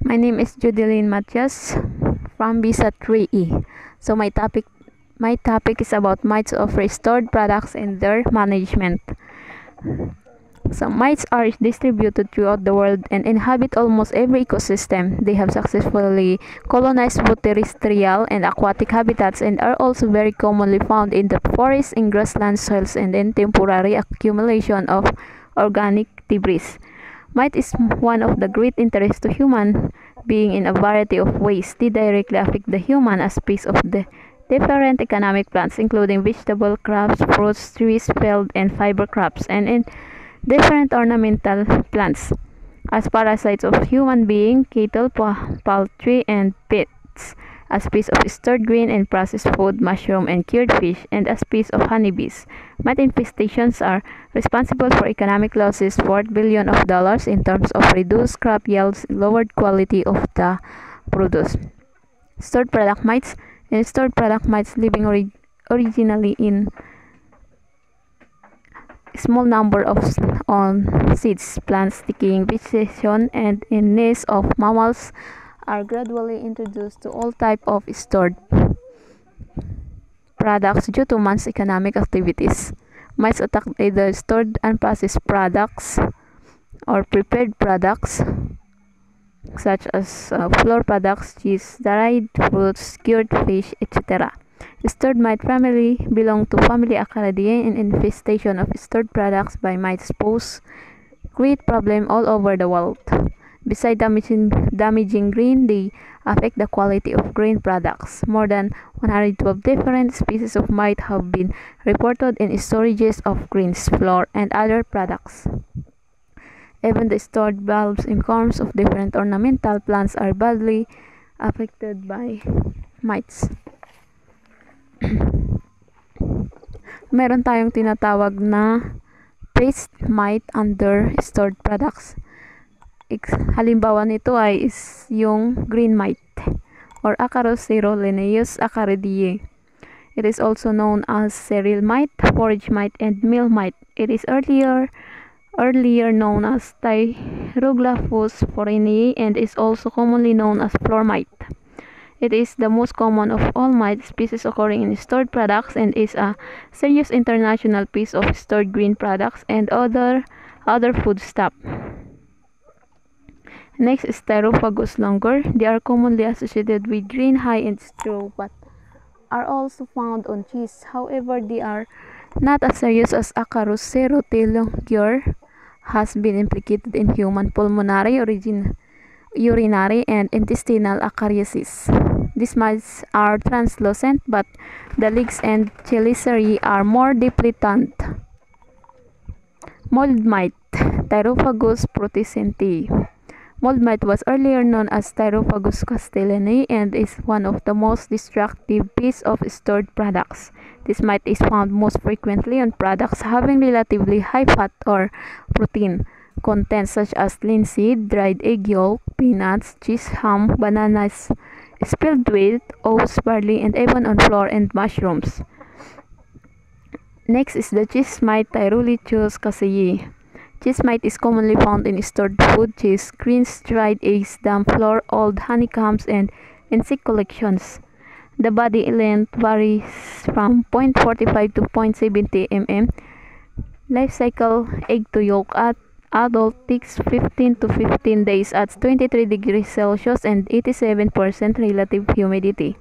My name is Judeline Matias from BISA 3E. So my topic is about mites of restored products and their management. So mites are distributed throughout the world and inhabit almost every ecosystem. They have successfully colonized both terrestrial and aquatic habitats and are also very commonly found in the forests, in grassland soils, and in temporary accumulation of organic debris. Mite is one of the great interest to human being in a variety of ways. They directly affect the human aspects of the different economic plants, including vegetable crops, fruits, trees, field, and fiber crops, and in different ornamental plants. As parasites of human being, cattle, poultry, and pets, a species of stored grain and processed food, mushroom, and cured fish, and a species of honeybees. Mite infestations are responsible for economic losses worth billions of dollars in terms of reduced crop yields, lowered quality of the produce. Stored product mites living originally in small number of on seeds, plants, decaying vegetation, and in nests of mammals are gradually introduced to all types of stored products due to man's economic activities. Mites attack either stored unprocessed products or prepared products such as flour products, cheese, dried fruits, cured fish, etc. Stored mites primarily belong to family Acaridae, and infestation of stored products by mites pose great problem all over the world. Besides damaging grain, they affect the quality of grain products. More than 112 different species of mite have been reported in storages of grains, flour, and other products. Even the stored bulbs and corms of different ornamental plants are badly affected by mites. Meron tayong tinatawag na pest mite under stored products. Halimbawa nito ay yung green mite or Acarus cerealinus acaridae. It is also known as cereal mite, forage mite, and meal mite. It is earlier known as Thyroglaphus foreigniae and is also commonly known as floor mite. It is the most common of all mite species occurring in stored products and is a serious international piece of stored green products and other foodstuff. Next is Styrophagus longur. They are commonly associated with grain, hay, and straw, but are also found on cheese. However, they are not as serious as Acarus cerealinus has been implicated in human pulmonary, urinary, and intestinal acariasis. These mites are translucent, but the legs and chelicerae are more deeply tanned. Mold mite, Thyrophagus protescenti. Mold mite was earlier known as Thyrophagus castellani and is one of the most destructive pieces of stored products. This mite is found most frequently on products having relatively high fat or protein content such as linseed, dried egg yolk, peanuts, cheese, ham, bananas, spelled wheat, oats, barley, and even on flour and mushrooms. Next is the cheese mite Thyrolychus caseae. Cheese mite is commonly found in stored food, cheese, greens, dried eggs, damp flour, old honeycombs, and insect collections. The body length varies from 0.45 to 0.70 mm. Life cycle egg to yolk at adult takes 15 to 15 days at 23 degrees Celsius and 87% relative humidity.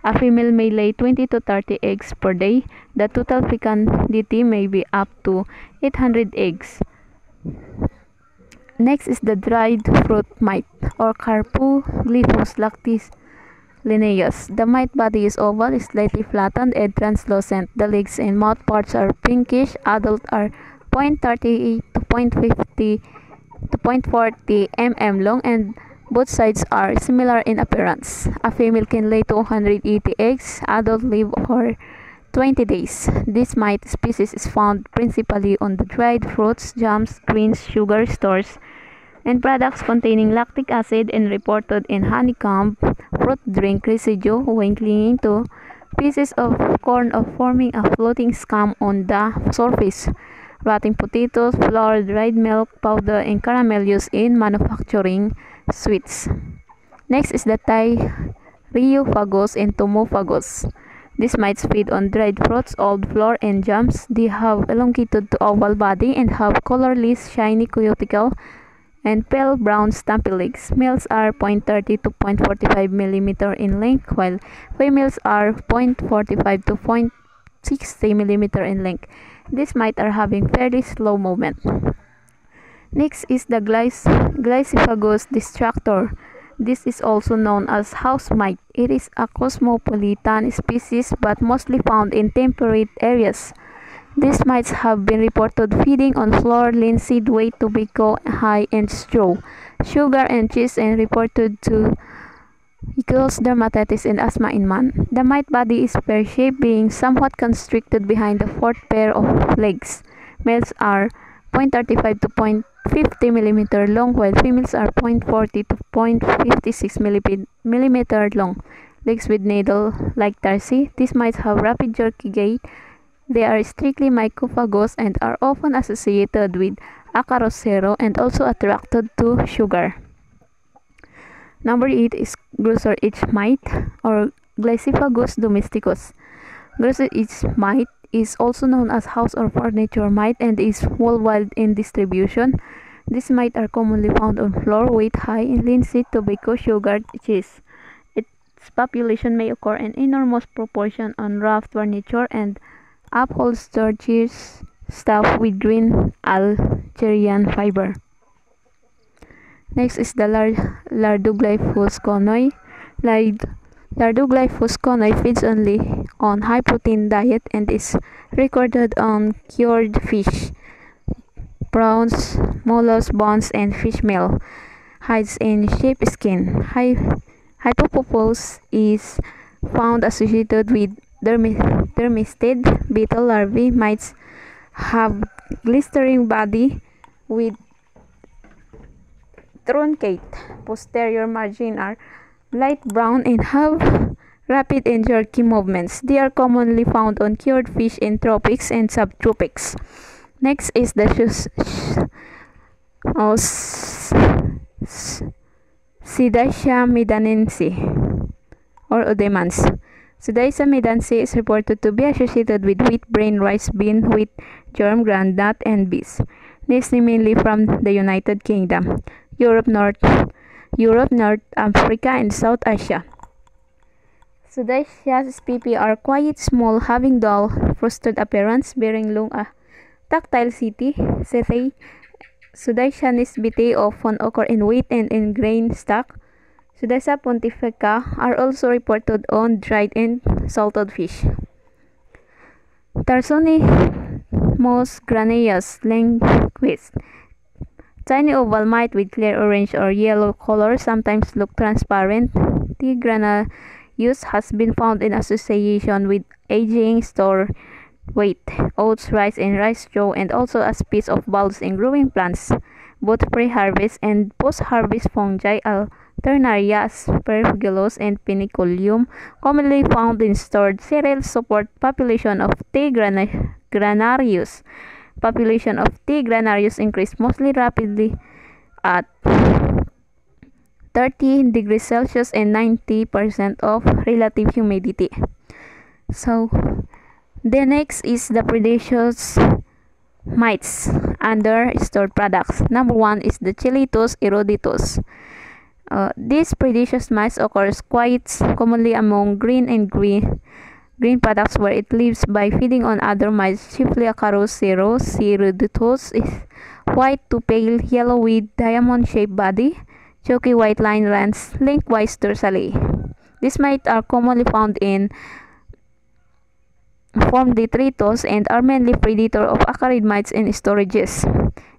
A female may lay 20 to 30 eggs per day. The total fecundity may be up to 800 eggs. Next is the dried fruit mite or Carpoglyphus lactis-linnaeus. The mite body is oval, slightly flattened, and translucent. The legs and mouth parts are pinkish. Adults are 0.38 to 0.50 to 0.40 mm long, and both sides are similar in appearance. A female can lay 280 eggs. Adults live for 20 days. This mite species is found principally on the dried fruits, jams, greens, sugar stores, and products containing lactic acid, and reported in honeycomb, fruit drink residue when clinging to pieces of corn or forming a floating scum on the surface. rotting potatoes, flour, dried milk powder, and caramel used in manufacturing sweets. Next is the Thyreophagous and Tomophagous. These mites feed on dried fruits, old flour, and jams. They have elongated to oval body and have colorless, shiny cuticle and pale brown stumpy legs. Males are 0.30 to 0.45 mm in length, while females are 0.45 to 0.60 mm in length. These mites are having fairly slow movement. Next is the Glyciphagous distractor. This is also known as house mite. It is a cosmopolitan species but mostly found in temperate areas. These mites have been reported feeding on flour, linseed, wheat, tobacco, hay, and straw, sugar, and cheese, and reported to cause dermatitis and asthma in man. The mite body is pear-shaped, being somewhat constricted behind the fourth pair of legs. Males are 0.35 to 0.50 mm long, while females are 0.40 to 0.56 mm long. Legs with needle-like tarsi. These mites have rapid jerky gait. They are strictly mycophagous and are often associated with Acarocero and also attracted to sugar. Number 8 is Grosser H mite or Glyciphagous domesticus. Grosser H mite is also known as house or furniture mite and is worldwide in distribution. These mites are commonly found on flour, wheat, hay, linseed, tobacco, sugar, cheese. Its population may occur in enormous proportion on rough furniture and upholstered chairs stuffed with green Algerian fiber. Next is the Larduglyphus conoi. Larduglyphus conoi feeds only on high-protein diet and is recorded on cured fish, prawns, mollusks, bones, and fish meal, hides, and sheepskin. Hypophobos is found associated with dermestid beetle larvae. Mites have glistering body with truncate posterior margin are light brown and have rapid and jerky movements. They are commonly found on cured fish in tropics and subtropics. Next is the Psittacia medanense or Odemans. Psittacia medanense is reported to be associated with wheat, brain, rice, bean, wheat, germ, groundnut, and bees. This is mainly from the United Kingdom, Europe, North Africa, and South Asia. Psittacia spp are quite small, having dull, frosted appearance, bearing long tactile setae. Psittacia nisbitae often occur in wheat and in grain stock. Psittacia pontifica are also reported on dried and salted fish. Tarsonomys granaeus Lindquist. Tiny oval mite with clear orange or yellow color, sometimes look transparent. T. granaeus has been found in association with aging store wheat, oats, rice, and rice straw, and also as piece of bulbs in growing plants. Both pre-harvest and post-harvest fungi, Alternaria, Aspergillus, and Penicillium, commonly found in stored cereals, support population of T. granaeus. Population of T. granaeus increased mostly rapidly at 30 degrees Celsius and 90% of relative humidity. So, the next is the predaceous mites under stored products. Number 1 is the Chelitus eruditus. These predaceous mites occurs quite commonly among green products where it lives by feeding on other mites, chiefly Acarocero. C. eruditus is white to pale yellow with diamond-shaped body. Chalky white line runs lengthwise dorsally. These mites are commonly found in form detritus and are mainly predator of acarid mites in storages.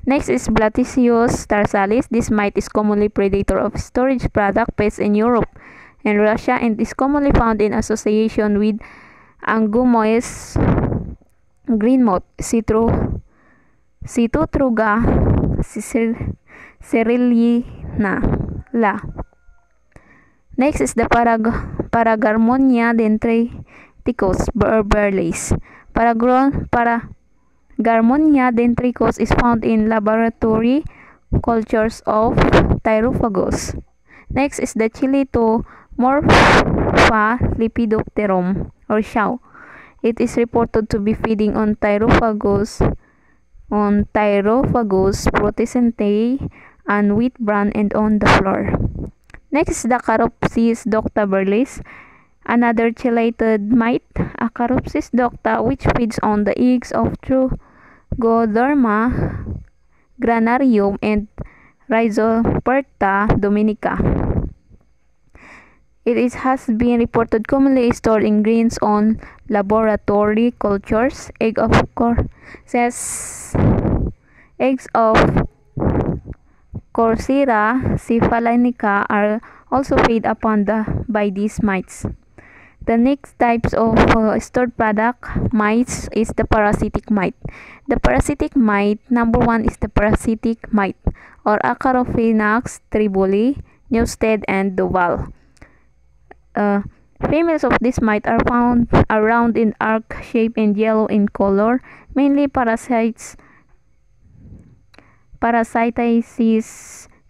Next is Blattisius tarsalis. This mite is commonly predator of storage product pests in Europe and Russia and is commonly found in association with Angumoes green moth, Cytotruga cerulina. Next is the Paragarmonia dendriticus burleys. Garmonia dentricus is found in laboratory cultures of Thyrophagos. Next is the Chilitomorpha lepidopterum or shao. It is reported to be feeding on Thyrophagos protescentae and wheat bran and on the floor. Next is the Charopsis docta-burlis, another chelated mite, a Charopsis docta which feeds on the eggs of Trichoderma granarium and Rhizoperta dominica. It has been reported commonly stored in grains on laboratory cultures. Eggs of Coursera cephalanica are also fed upon by these mites. The next types of stored product mites is the parasitic mite. The parasitic mite, number 1 is the parasitic mite or Acarophynax tribuli, Newstead and Duval. Females of this mite are found around in arc shape and yellow in color. Mainly parasitizes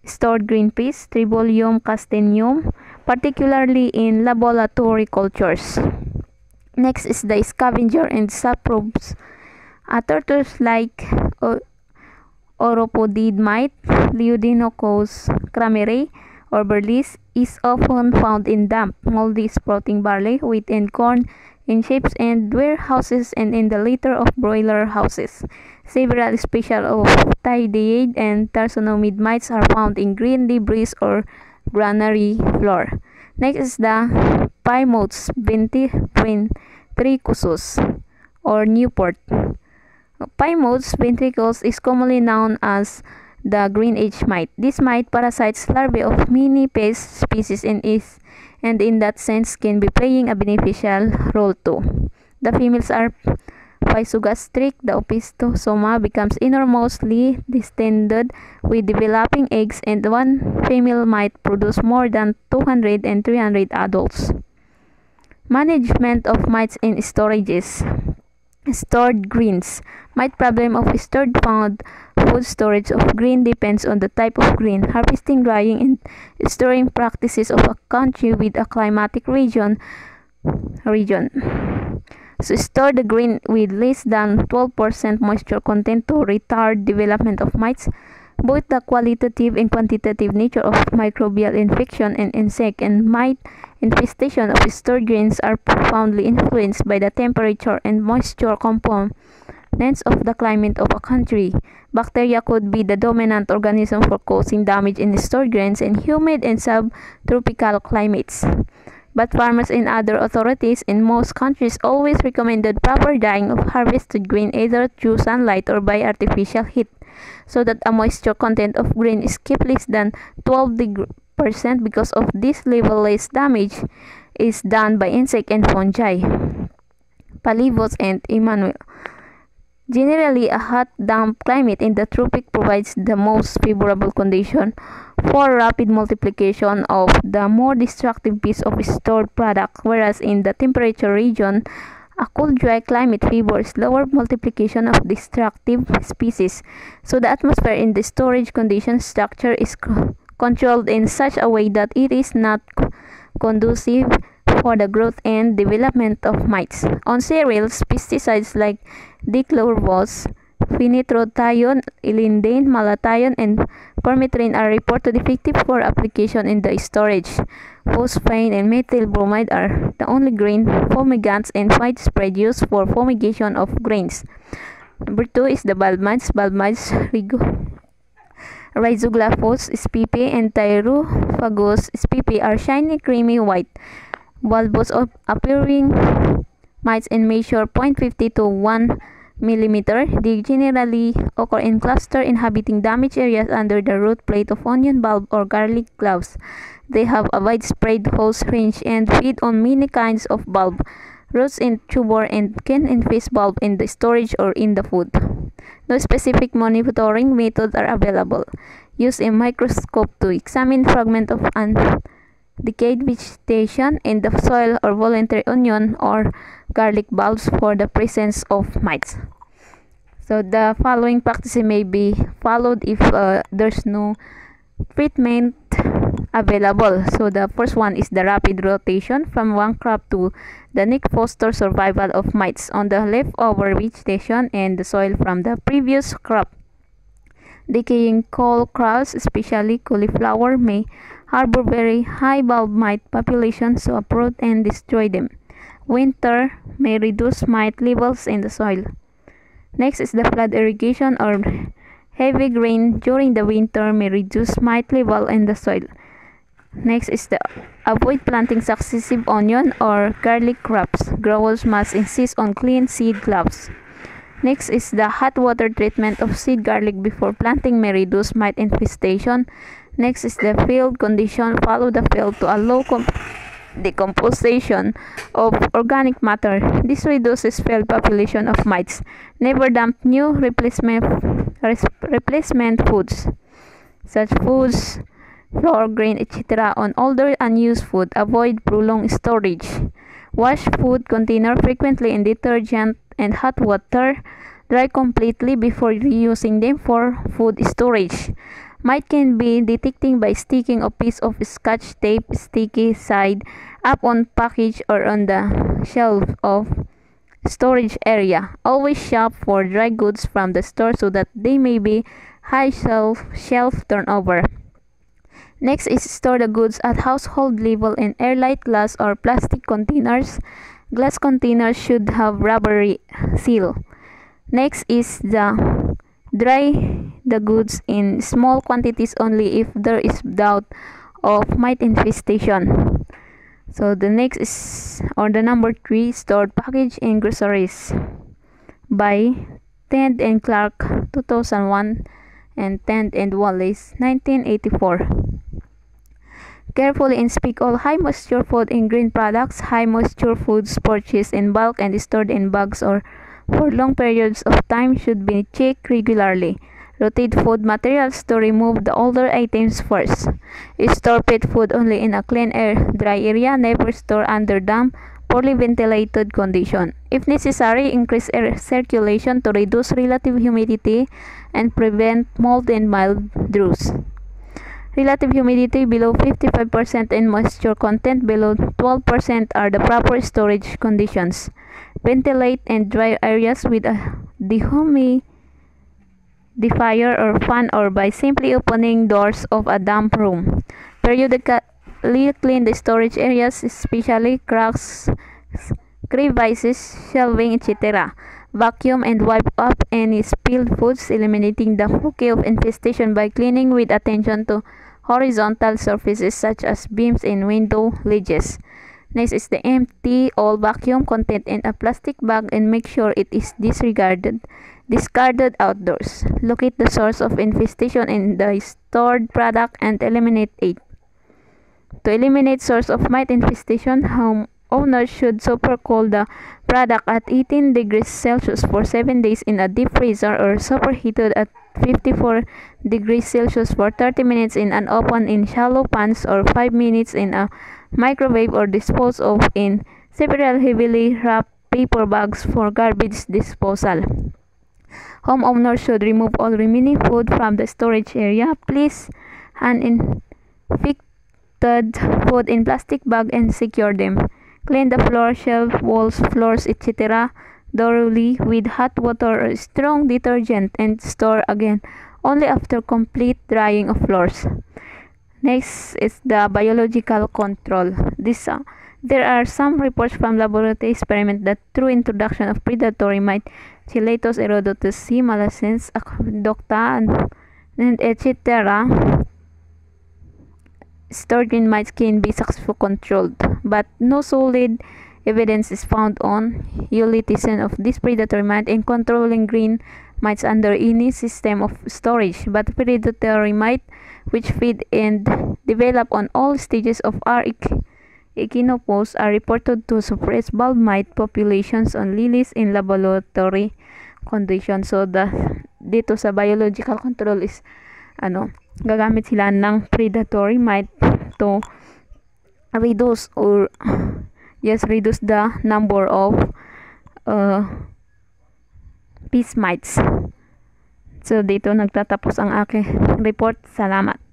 stored green peas, Tribolium castaneum, particularly in laboratory cultures. Next is the scavenger and saprobes. A tortoise-like oropodid mite, Leudinococcus crameri or burlis, is often found in damp, moldy sprouting barley, wheat and corn in shapes and warehouses and in the litter of broiler houses. Several species of Thydiid and Tarsonomid mites are found in green debris or granary floor. Next is the Plymouth ventricusus or Newport. Plymouth ventriculus is commonly known as the green edge mite. This mite parasites larvae of many pest species and in that sense can be playing a beneficial role too. The females are physogastric. The opistosoma becomes enormously distended with developing eggs, and one female might produce more than 200 and 300 adults. Management of mites in storages. Stored greens. Mite problem of stored food storage of grain depends on the type of grain, harvesting, drying, and storing practices of a country with a climatic region. So store the grain with less than 12% moisture content to retard development of mites. Both the qualitative and quantitative nature of microbial infection and insect and mite infestation of stored grains are profoundly influenced by the temperature and moisture components of the climate of a country. Bacteria could be the dominant organism for causing damage in stored grains in humid and subtropical climates. But farmers and other authorities in most countries always recommended proper drying of harvested grain either through sunlight or by artificial heat, so that a moisture content of grain is kept less than 12% because of this level less damage is done by insect and fungi. Palivos and Emmanuel. Generally, a hot, damp climate in the tropic provides the most favorable condition for rapid multiplication of the more destructive piece of stored product, whereas in the temperature region, a cool, dry climate favors lower multiplication of destructive species. So the atmosphere in the storage condition structure is controlled in such a way that it is not conducive for the growth and development of mites. On cereals, pesticides like dichlorvos, phenitrothioin, ilindane, malathion, and permethrin are reported effective for application in the storage. Phosphine and methyl bromide are the only grain fumigants and widespread use for fumigation of grains. Number 2 is the bulb mites. Bulb mites Rhizoglaphos spp and Thyrophagos spp are shiny creamy white bulbous appearing mites in measure 0.50 to 1 mm. They generally occur in cluster inhabiting damaged areas under the root plate of onion bulb or garlic cloves. They have a widespread host range and feed on many kinds of bulb, roots and tuber, and can infest bulb in the storage or in the food. No specific monitoring methods are available. Use a microscope to examine fragments of decayed vegetation in the soil or voluntary onion or garlic bulbs for the presence of mites. So the following practices may be followed if there's no treatment available. So the first one is the rapid rotation from one crop to the next foster survival of mites on the leftover vegetation and the soil from the previous crop. Decaying cole crops, especially cauliflower, may harbor very high bulb mite populations, so uproot and destroy them. Winter may reduce mite levels in the soil. Next is the flood irrigation or heavy rain during the winter may reduce mite level in the soil. Next is the avoid planting successive onion or garlic crops. Growers must insist on clean seed cloths. Next is the hot water treatment of seed garlic before planting may reduce mite infestation. Next is the field condition. Follow the field to allow decomposition of organic matter. This reduces field population of mites. Never dump new replacement foods, such foods, flour, grain, etc. on older unused food. Avoid prolonged storage. Wash food container frequently in detergent and hot water. Dry completely before reusing them for food storage. Mite can be detected by sticking a piece of scotch tape sticky side up on package or on the shelf of storage area. Always shop for dry goods from the store so that they may be high shelf turnover. Next is store the goods at household level in airtight glass or plastic containers. Glass containers should have rubber seal. Next is the dry the goods in small quantities only if there is doubt of mite infestation. So the next is, or the number 3, stored package in groceries by Ted and Clark 2001 and Ted and Wallace 1984. Carefully inspect all high moisture food and grain products. High moisture foods purchased in bulk and stored in bags or for long periods of time should be checked regularly. Rotate food materials to remove the older items first. Store pet food only in a clean air, dry area. Never store under damp, poorly ventilated condition. If necessary, increase air circulation to reduce relative humidity and prevent mold and mildews. Relative humidity below 55% and moisture content below 12% are the proper storage conditions. Ventilate and dry areas with a dehumidifier or fan or by simply opening doors of a damp room. Periodically clean the storage areas, especially cracks, crevices, shelving, etc. Vacuum and wipe up any spilled foods, eliminating the bouquet of infestation by cleaning with attention to horizontal surfaces such as beams and window ledges. Next is the empty all vacuum content in a plastic bag and make sure it is discarded outdoors. Locate the source of infestation in the stored product and eliminate it. To eliminate source of mite infestation, homeowners should supercool the product at 18 degrees Celsius for 7 days in a deep freezer or superheated at 54 degrees Celsius for 30 minutes in an oven in shallow pans or 5 minutes in a microwave or dispose of in several heavily wrapped paper bags for garbage disposal. Homeowners should remove all remaining food from the storage area. Place uninfected food in plastic bag and secure them. Clean the floor, shelf, walls, floors, etc. thoroughly with hot water or strong detergent and store again only after complete drying of floors. Next is the biological control. There are some reports from laboratory experiments that through introduction of predatory mite, Chiletos, Herodotus, C. Malassens, Docta, and etc., stored green mites can be successfully controlled, but no solid evidence is found on utilization of this predatory mite in controlling green mites under any system of storage. But predatory mite, which feed and develop on all stages of our echinopause, are reported to suppress bulb mite populations on lilies in laboratory conditions. So dito sa biological control is gagamit sila ng predatory mite to reduce the number of Peace mites. So dito nagtatapos ang aking report. Salamat.